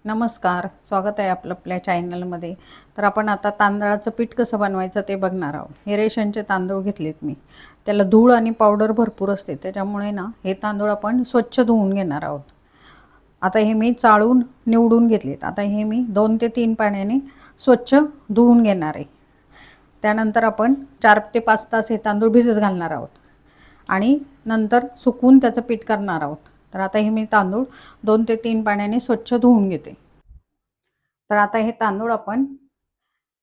नमस्कार, स्वागत आहे आपलं आपल्या चॅनलमध्ये। तर आपण आता तांदळाचं पीठ कसं बनवायचं ते बघणार आहोत। हे रेशनचे तांदूळ घेतलेत मी। त्याला धूळ आणि पावडर भरपूर असते, त्याच्यामुळे ना हे तांदूळ आपण स्वच्छ धुवून घेणार आहोत। आता हे मी चाळून निवडून घेतलेत। आता हे मी 2 ते 3 पाण्याने स्वच्छ धुवून घेणार आहे। त्यानंतर आपण 4 ते 5 तास हे तांदूळ भिजत घालणार आहोत आणि नंतर सुकवून त्याचं पीठ करणार आहोत। तर आता हे मी तांदूळ 2 ते 3 पाण्याने स्वच्छ धुवून घेते। तर आता हे तांदूळ आपण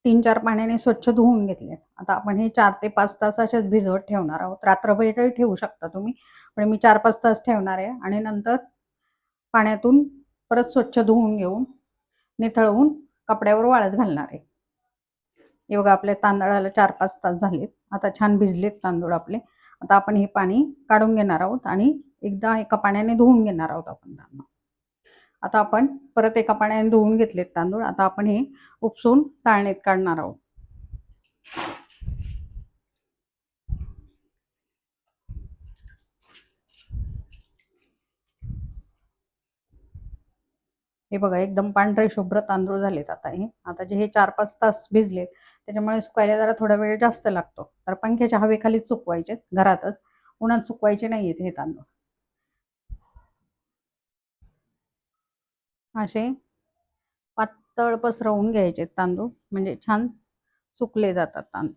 3-4 पाण्याने स्वच्छ धुवून घेतले। आता आपण हे 4 ते 5 तास असेच भिजवत ठेवणार आहोत। रात्रभरही ठेवू शकता तुम्ही, पण मी 4-5 तास ठेवणार आहे आणि नंतर पाण्यातून परत स्वच्छ धुवून घेऊन निथळवून कपड्यावर वाळत घालणार आहे। हे बघा, आपल्या तांदळाला 4-5 तास झालेत। आता छान भिजलेत तांदूळ आपले। आता आपण हे पाणी काढून घेणार आहोत आणि एकदा एका पाण्याने धुवून घेणार आहोत आपण तांदूळ। आता आपण परत एका पाण्याने धुवून घेतलेत तांदूळ। आता आपण हे उपसून चाळणीत काढणार आहोत। हे बघा, एकदम पांढरे शुभ्र तांदूळ झालेत। आता जे हे 4-5 तास भिजलेत, त्याच्यामुळे सुकायला जरा थोडा वेळ जास्त लागतो। तर पंख्याच्या हवेखालीच सुकवायचे, घरातच, उन्हात सुकवायचे नाहीत हे तांदूळ। असे पातळ पसरवून घ्यायचे तांदूळ, म्हणजे छान सुकले जातात तांदूळ।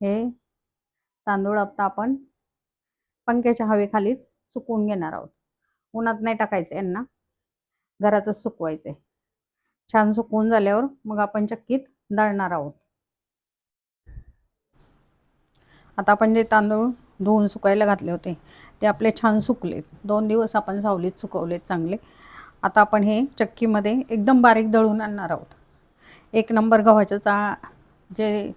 हे तांदूळ आता आपण पंख्याच्या हवेखालीच सुकवून घेणार आहोत। उन्हात नाही टाकायचे यांना, घरातच सुकवायचे। छान सुकवून झाल्यावर मग आपण चक्कीत दळणार आहोत। आता आपण जे तांदूळ धुवून सुकायला घातले होते ते आपले छान सुकलेत। 2 दिवस आपण सावलीत सुकवलेत चांगले। आता आपण हे चक्कीमध्ये एकदम बारीक दळून आणणार आहोत। 1 नंबर गव्हाचा जे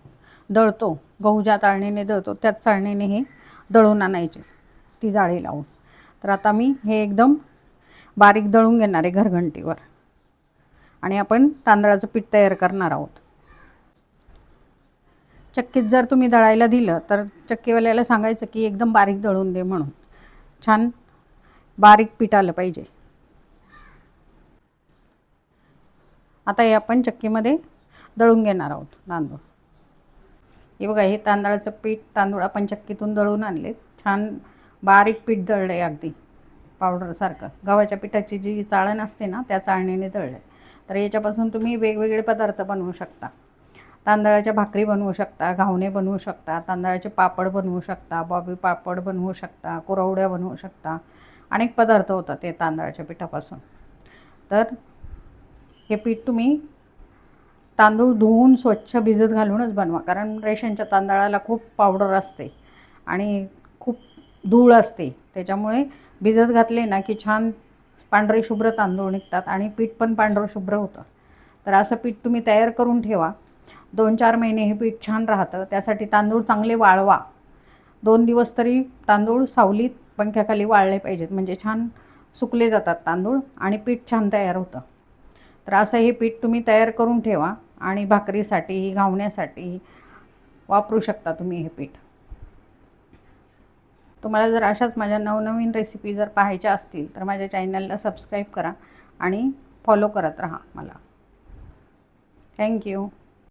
दळतो, गहू ज्या चाळणीने दळतो त्याच चाळणीने हे दळून आणायचे, ती जाळी लावून। तर आता मी हे एकदम बारीक दळून घेणार आहे घरघंटीवर आणि आपण तांदळाचं पीठ तयार करणार आहोत। चक्कीत जर तुम्ही दळायला दिलं तर चक्कीवाल्याला सांगायचं की एकदम बारीक दळून दे म्हणून। छान बारीक पीठ आलं पाहिजे। आता हे आपण चक्कीमध्ये दळून घेणार आहोत तांदूळ। हे बघा, हे तांदळाचं पीठ तांदूळ आपण चक्कीतून दळून आणले। छान बारीक पीठ दळले, अगदी पावडरसारखं। गव्हाच्या पिठाची जी चाळण असते ना, त्या चाळणीने दळले। तर याच्यापासून तुम्ही वेगवेगळे पदार्थ बनवू शकता। तांदळाच्या भाकरी बनवू शकता, घावणे बनवू शकता, तांदळाचे पापड बनवू शकता, बॉबी पापड बनवू शकता, कुरवड्या बनवू शकता। अनेक पदार्थ होतात ते तांदळाच्या पिठापासून। तर हे पीठ तुम्ही तांदूळ धुवून स्वच्छ भिजत घालूनच बनवा, कारण रेशनच्या तांदळाला खूप पावडर असते आणि खूप धूळ असते। त्याच्यामुळे भिजत घातले ना की छान पांढरे शुभ्र तांदूळ निघतात आणि पीठ पण पांढरं शुभ्र होतं। तर असं पीठ तुम्ही तयार करून ठेवा। 2-4 महिने हे पीठ छान राहतं। त्यासाठी तांदूळ चांगले वाळवा। 2 दिवस तरी तांदूळ सावलीत पंख्याखाली वाळले पाहिजेत, म्हणजे छान सुकले जातात तांदूळ आणि पीठ छान तयार होतं। तर असं हे पीठ तुम्ही तयार करून ठेवा आणि भाकरीसाठी, घावण्यासाठी वापरू शकता तुम्ही हे पीठ। तुम्हाला जर अशाच माझ्या नवनवीन रेसिपी जर पाहायच्या असतील तर माझ्या चॅनलला सबस्क्राईब करा आणि फॉलो करत राहा मला। थँक्यू।